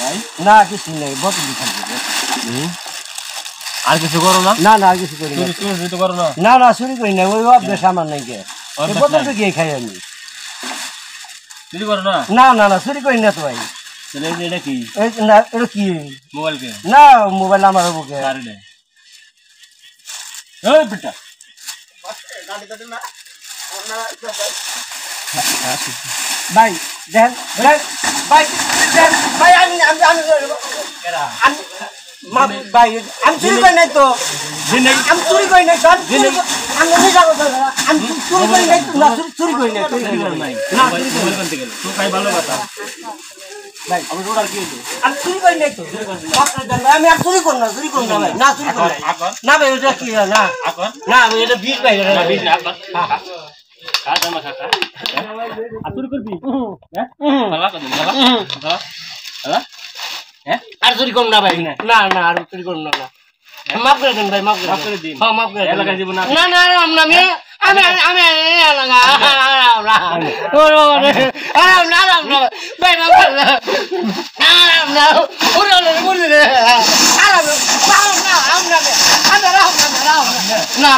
নাই না কিছু নাই বোতল দিখান আর কিছু করো না না না আর কিছু করি না চুরি তো করো না না না চুরি করি না ওই অভ্যাস আমার নাই কে এই বোতলটা কি খাই আমি চুরি করো না না না না চুরি করি না তো ভাই তাহলে এটা কি না এটা কি মোবাইল কে না মোবাইল আমার বুকে আরে রে এই বেটা ভাই দেন ভাই ভাই দেন ভাই আমি ভাই আমি চুরি করি নাই তো আমি চুরি করি নাই আমি নিজা কথা আমি চুরি করি নাই না চুরি করি নাই না মোবাইল কিনতে গেল তো খাই ভালো কথা ভাই আমি রোড আর কি হইলো আমি চুরি করি নাই তো আমি আর চুরি করব না ভাই না চুরি করব না ভাই এটা কি না না আমি এটা 20 ভাই এটা 20 না খা জামা খা আর চুরি করবি হ্যাঁ ভালো কথা ভালো হ্যাঁ আর চুরি করব না ভাই না না আর চুরি করব না মাফ করে দেন ভাই মাফ করে দিন হ্যাঁ মাফ করে এলাকা জীবন না না আমি আমি এলাকা ভাই মাফ করে না ওরে ওরে রে না